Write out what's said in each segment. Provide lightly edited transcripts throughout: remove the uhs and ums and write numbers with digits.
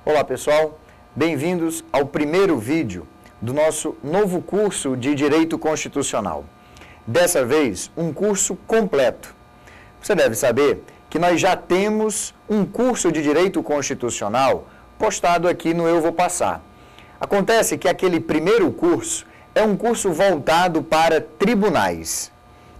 Olá pessoal, bem-vindos ao primeiro vídeo do nosso novo curso de Direito Constitucional. Dessa vez, um curso completo. Você deve saber que nós já temos um curso de Direito Constitucional postado aqui no Eu Vou Passar. Acontece que aquele primeiro curso é um curso voltado para tribunais.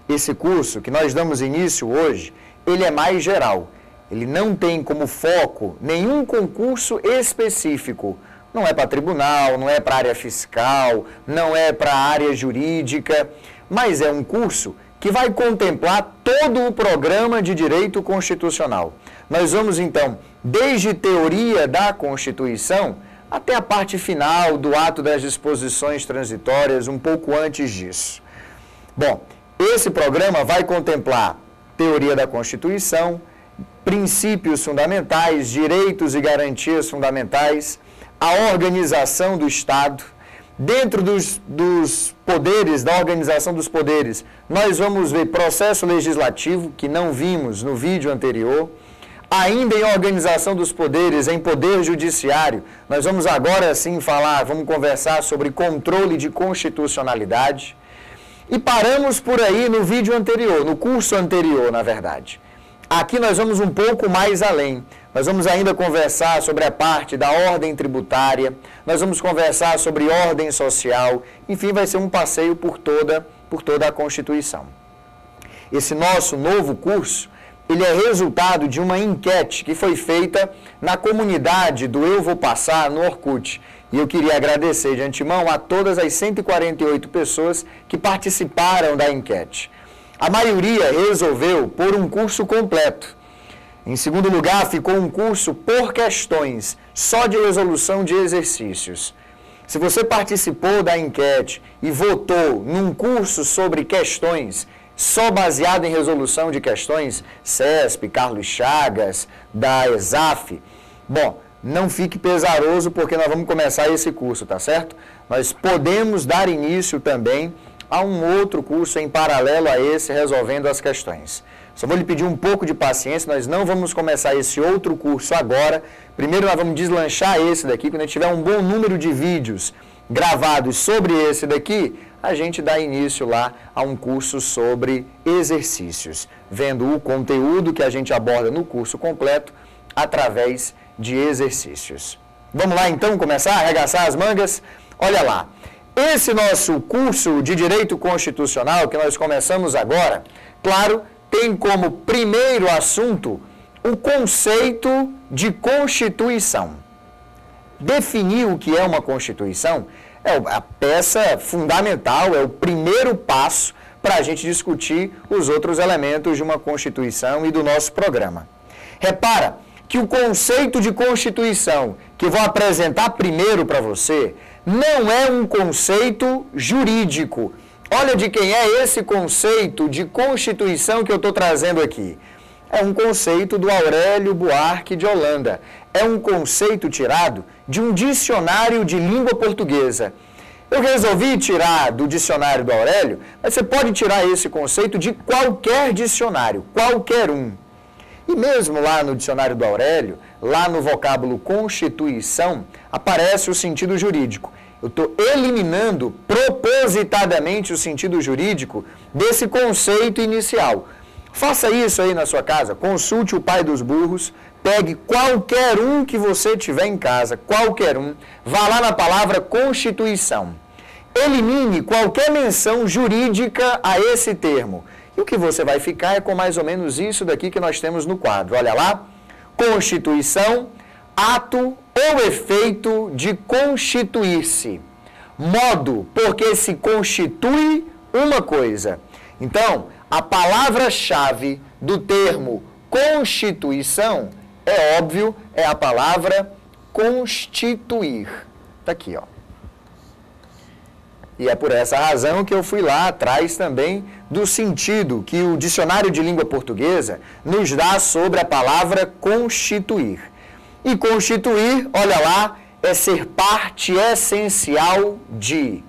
Esse curso que nós damos início hoje, ele é mais geral. Ele não tem como foco nenhum concurso específico. Não é para tribunal, não é para área fiscal, não é para área jurídica, mas é um curso que vai contemplar todo o programa de direito constitucional. Nós vamos, então, desde teoria da Constituição até a parte final do ato das disposições transitórias, um pouco antes disso. Bom, esse programa vai contemplar teoria da Constituição, princípios fundamentais, direitos e garantias fundamentais, a organização do Estado. Dentro dos poderes, da organização dos poderes, nós vamos ver processo legislativo, que não vimos no vídeo anterior. Ainda em organização dos poderes, em poder judiciário, nós vamos agora sim vamos conversar sobre controle de constitucionalidade. E paramos por aí no vídeo anterior, no curso anterior, na verdade. Aqui nós vamos um pouco mais além. Nós vamos ainda conversar sobre a parte da ordem tributária, nós vamos conversar sobre ordem social, enfim, vai ser um passeio por toda a Constituição. Esse nosso novo curso, ele é resultado de uma enquete que foi feita na comunidade do Eu Vou Passar no Orkut. E eu queria agradecer de antemão a todas as 148 pessoas que participaram da enquete. A maioria resolveu por um curso completo. Em segundo lugar, ficou um curso por questões, só de resolução de exercícios. Se você participou da enquete e votou num curso sobre questões, só baseado em resolução de questões, CESP, Carlos Chagas, da ESAF, bom, não fique pesaroso porque nós vamos começar esse curso, tá certo? Nós podemos dar início também a um outro curso em paralelo a esse, resolvendo as questões. Só vou lhe pedir um pouco de paciência, nós não vamos começar esse outro curso agora. Primeiro nós vamos deslanchar esse daqui, quando a gente tiver um bom número de vídeos gravados sobre esse daqui, a gente dá início lá a um curso sobre exercícios, vendo o conteúdo que a gente aborda no curso completo através de exercícios. Vamos lá então começar a arregaçar as mangas? Olha lá. Esse nosso curso de Direito Constitucional, que nós começamos agora, claro, tem como primeiro assunto o conceito de Constituição. Definir o que é uma Constituição é a peça fundamental, é o primeiro passo para a gente discutir os outros elementos de uma Constituição e do nosso programa. Repara que o conceito de Constituição, que eu vou apresentar primeiro para você, não é um conceito jurídico. Olha de quem é esse conceito de Constituição que eu estou trazendo aqui. É um conceito do Aurélio Buarque de Holanda. É um conceito tirado de um dicionário de língua portuguesa. Eu resolvi tirar do dicionário do Aurélio, mas você pode tirar esse conceito de qualquer dicionário, qualquer um. E mesmo lá no dicionário do Aurélio, lá no vocábulo Constituição, aparece o sentido jurídico. Eu estou eliminando propositadamente o sentido jurídico desse conceito inicial. Faça isso aí na sua casa, consulte o pai dos burros, pegue qualquer um que você tiver em casa, qualquer um, vá lá na palavra Constituição. Elimine qualquer menção jurídica a esse termo. E o que você vai ficar é com mais ou menos isso daqui que nós temos no quadro. Olha lá, Constituição, ato ou efeito de constituir-se. Modo, porque se constitui uma coisa. Então, a palavra-chave do termo Constituição, é óbvio, é a palavra constituir. Está aqui, ó. E é por essa razão que eu fui lá atrás também do sentido que o dicionário de língua portuguesa nos dá sobre a palavra constituir. E constituir, olha lá, é ser parte essencial de.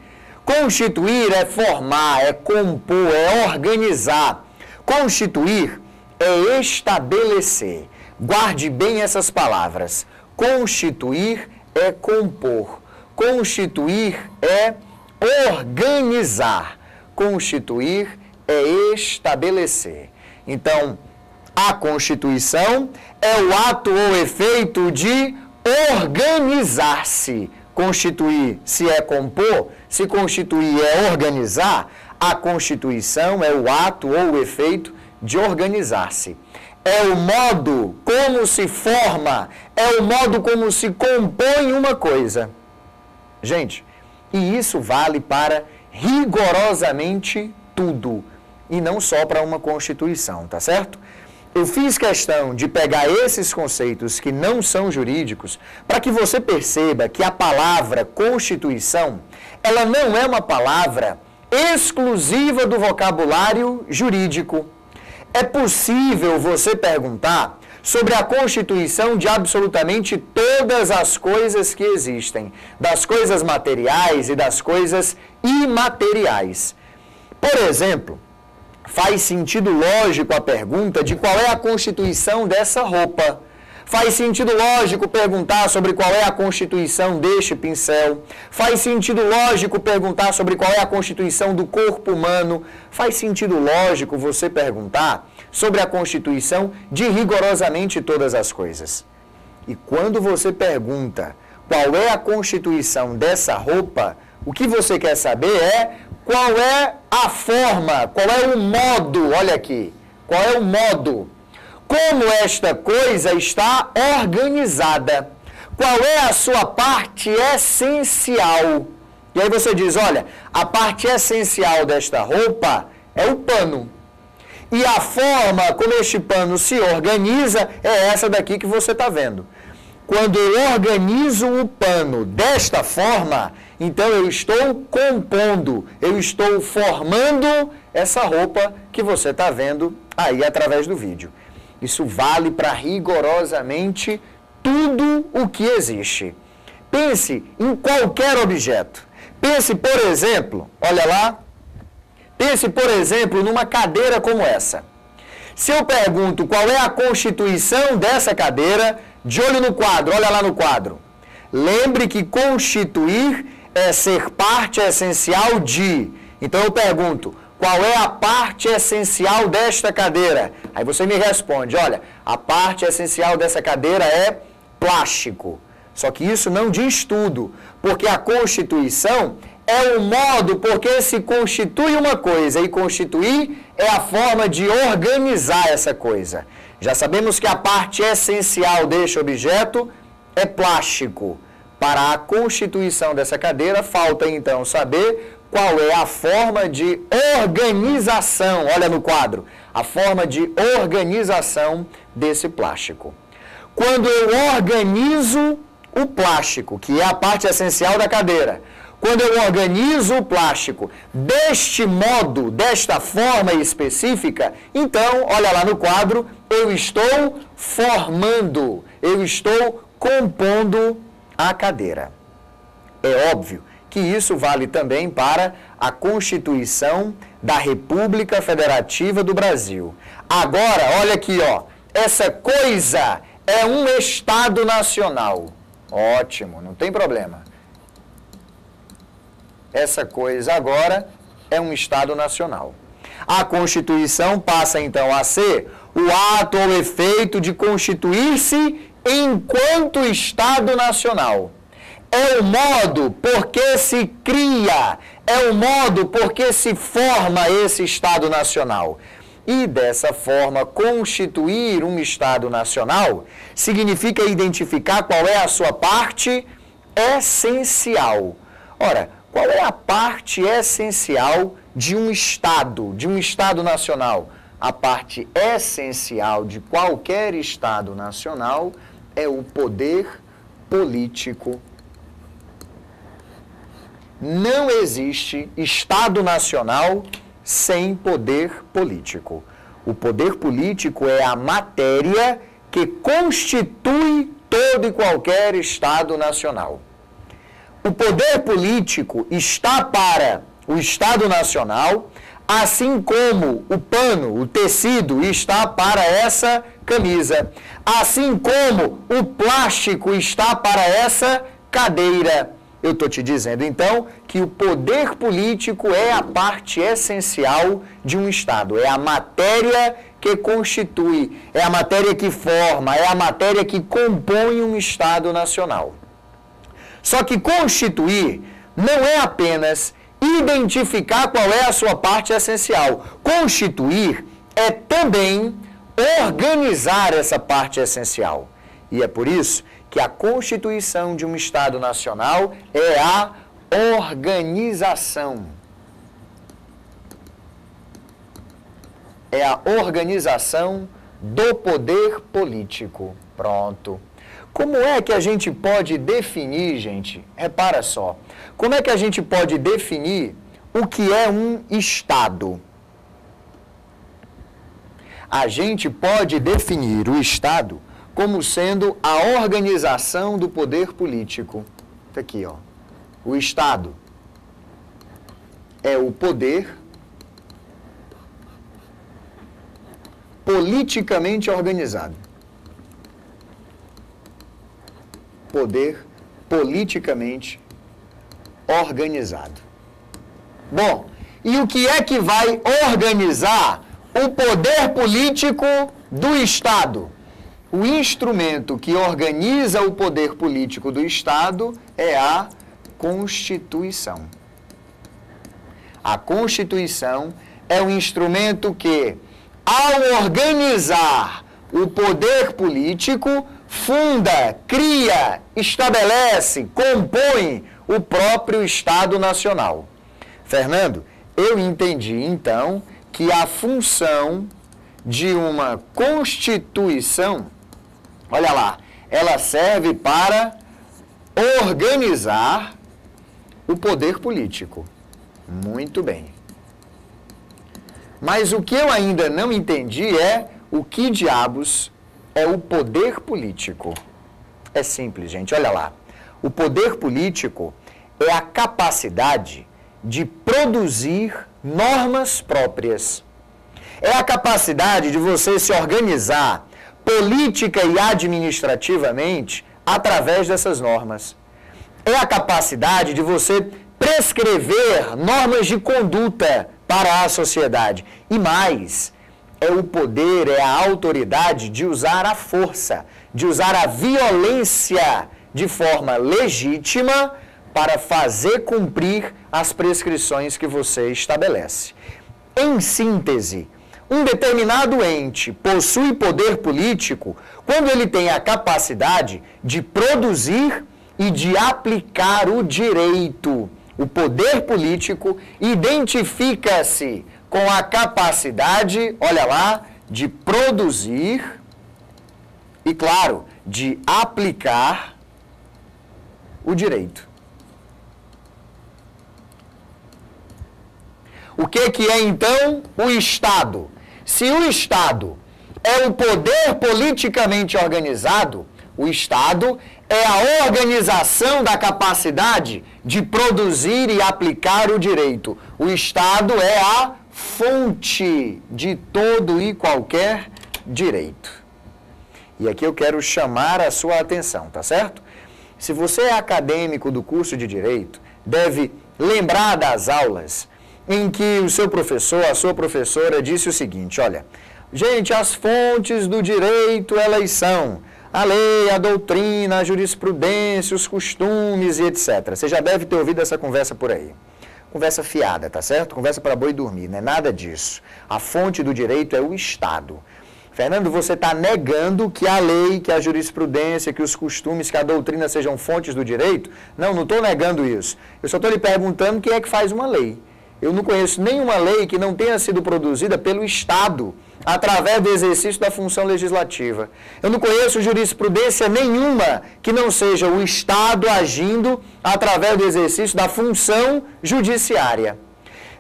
Constituir é formar, é compor, é organizar. Constituir é estabelecer. Guarde bem essas palavras. Constituir é compor. Constituir é organizar. Constituir é estabelecer. Então, a Constituição é o ato ou efeito de organizar-se. Constituir, se é compor, se constituir é organizar, a Constituição é o ato ou o efeito de organizar-se. É o modo como se forma, é o modo como se compõe uma coisa. Gente, e isso vale para rigorosamente tudo, e não só para uma Constituição, tá certo? Eu fiz questão de pegar esses conceitos que não são jurídicos para que você perceba que a palavra Constituição, ela não é uma palavra exclusiva do vocabulário jurídico. É possível você perguntar sobre a constituição de absolutamente todas as coisas que existem, das coisas materiais e das coisas imateriais. Por exemplo, faz sentido lógico a pergunta de qual é a constituição dessa roupa. Faz sentido lógico perguntar sobre qual é a constituição deste pincel. Faz sentido lógico perguntar sobre qual é a constituição do corpo humano. Faz sentido lógico você perguntar sobre a constituição de rigorosamente todas as coisas. E quando você pergunta qual é a constituição dessa roupa, o que você quer saber é qual é a forma, qual é o modo, olha aqui, qual é o modo, como esta coisa está organizada, qual é a sua parte essencial. E aí você diz, olha, a parte essencial desta roupa é o pano. E a forma como este pano se organiza é essa daqui que você está vendo. Quando eu organizo o pano desta forma, então eu estou compondo, eu estou formando essa roupa que você está vendo aí através do vídeo. Isso vale para rigorosamente tudo o que existe. Pense em qualquer objeto. Pense, por exemplo, olha lá, pense, por exemplo, numa cadeira como essa. Se eu pergunto qual é a constituição dessa cadeira, de olho no quadro, olha lá no quadro. Lembre que constituir é ser parte essencial de. Então eu pergunto, qual é a parte essencial desta cadeira? Aí você me responde, olha, a parte essencial dessa cadeira é plástico. Só que isso não diz tudo, porque a constituição é o modo por que se constitui uma coisa, e constituir é a forma de organizar essa coisa. Já sabemos que a parte essencial deste objeto é plástico. Para a constituição dessa cadeira, falta então saber qual é a forma de organização, olha no quadro, a forma de organização desse plástico. Quando eu organizo o plástico, que é a parte essencial da cadeira, quando eu organizo o plástico deste modo, desta forma específica, então, olha lá no quadro, eu estou formando, eu estou compondo a cadeira. É óbvio que isso vale também para a Constituição da República Federativa do Brasil. Agora, olha aqui, ó, essa coisa é um Estado nacional. Ótimo, não tem problema. Essa coisa agora é um Estado nacional. A Constituição passa então a ser o ato ou efeito de constituir-se enquanto Estado nacional. É o modo por que se cria, é o modo por que se forma esse Estado nacional. E dessa forma, constituir um Estado nacional significa identificar qual é a sua parte essencial. Ora, qual é a parte essencial de um Estado nacional? A parte essencial de qualquer Estado nacional é o poder político. Não existe Estado nacional sem poder político. O poder político é a matéria que constitui todo e qualquer Estado nacional. O poder político está para o Estado nacional assim como o pano, o tecido está para essa camisa, assim como o plástico está para essa cadeira. Eu estou te dizendo, então, que o poder político é a parte essencial de um Estado, é a matéria que constitui, é a matéria que forma, é a matéria que compõe um Estado nacional. Só que constituir não é apenas identificar qual é a sua parte essencial. Constituir é também organizar essa parte essencial. E é por isso que a constituição de um Estado nacional é a organização. É a organização do poder político. Pronto. Como é que a gente pode definir, gente? Repara só. Como é que a gente pode definir o que é um Estado? A gente pode definir o Estado como sendo a organização do poder político. Tá aqui, ó. O Estado é o poder politicamente organizado. Poder politicamente organizado. Bom, e o que é que vai organizar o poder político do Estado? O instrumento que organiza o poder político do Estado é a Constituição. A Constituição é um instrumento que, ao organizar o poder político, funda, cria, estabelece, compõe o próprio Estado Nacional. Fernando, eu entendi, então, que a função de uma Constituição, olha lá, ela serve para organizar o poder político. Muito bem. Mas o que eu ainda não entendi é o que diabos é o poder político. É simples, gente, olha lá. O poder político é a capacidade de produzir normas próprias. É a capacidade de você se organizar política e administrativamente através dessas normas. É a capacidade de você prescrever normas de conduta para a sociedade. E mais, é o poder, é a autoridade de usar a força, de usar a violência de forma legítima para fazer cumprir as prescrições que você estabelece. Em síntese, um determinado ente possui poder político quando ele tem a capacidade de produzir e de aplicar o direito. O poder político identifica-se com a capacidade, olha lá, de produzir e, claro, de aplicar o direito. O que é, então, o Estado? Se o Estado é o poder politicamente organizado, o Estado é a organização da capacidade de produzir e aplicar o direito. O Estado é a fonte de todo e qualquer direito. E aqui eu quero chamar a sua atenção, tá certo? Se você é acadêmico do curso de Direito, deve lembrar das aulas em que o seu professor, a sua professora disse o seguinte, olha, gente, as fontes do direito, elas são a lei, a doutrina, a jurisprudência, os costumes e etc. Você já deve ter ouvido essa conversa por aí. Conversa fiada, tá certo? Conversa para boi dormir, não é nada disso. A fonte do direito é o Estado. Fernando, você está negando que a lei, que a jurisprudência, que os costumes, que a doutrina sejam fontes do direito? Não, não estou negando isso. Eu só estou lhe perguntando quem é que faz uma lei. Eu não conheço nenhuma lei que não tenha sido produzida pelo Estado, através do exercício da função legislativa. Eu não conheço jurisprudência nenhuma que não seja o Estado agindo através do exercício da função judiciária.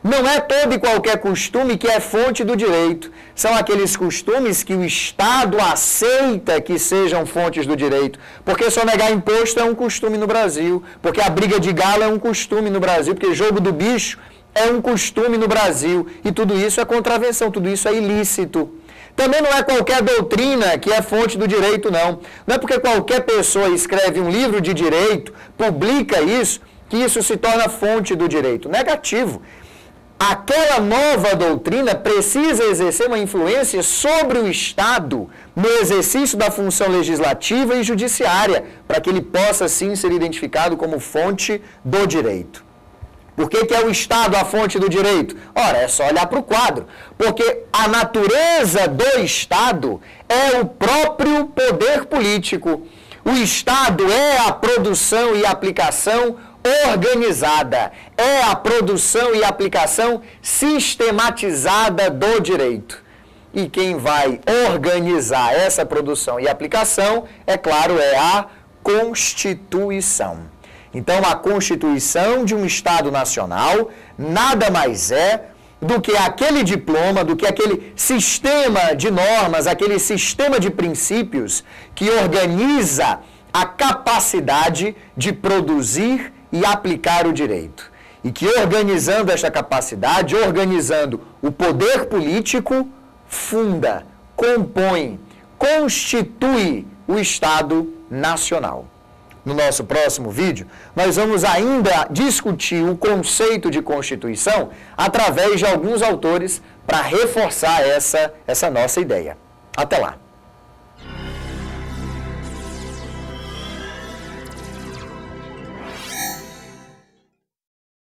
Não é todo e qualquer costume que é fonte do direito. São aqueles costumes que o Estado aceita que sejam fontes do direito. Porque sonegar imposto é um costume no Brasil. Porque a briga de galo é um costume no Brasil. Porque jogo do bicho é um costume no Brasil e tudo isso é contravenção, tudo isso é ilícito. Também não é qualquer doutrina que é fonte do direito, não. Não é porque qualquer pessoa escreve um livro de direito, publica isso, que isso se torna fonte do direito. Negativo. Aquela nova doutrina precisa exercer uma influência sobre o Estado no exercício da função legislativa e judiciária, para que ele possa, sim, ser identificado como fonte do direito. Por que é o Estado a fonte do direito? Ora, é só olhar para o quadro. Porque a natureza do Estado é o próprio poder político. O Estado é a produção e aplicação organizada, é a produção e aplicação sistematizada do direito. E quem vai organizar essa produção e aplicação, é claro, é a Constituição. Então, a Constituição de um Estado nacional nada mais é do que aquele diploma, do que aquele sistema de normas, aquele sistema de princípios que organiza a capacidade de produzir e aplicar o direito. E que organizando esta capacidade, organizando o poder político, funda, compõe, constitui o Estado nacional. No nosso próximo vídeo, nós vamos ainda discutir o conceito de Constituição através de alguns autores para reforçar essa nossa ideia. Até lá!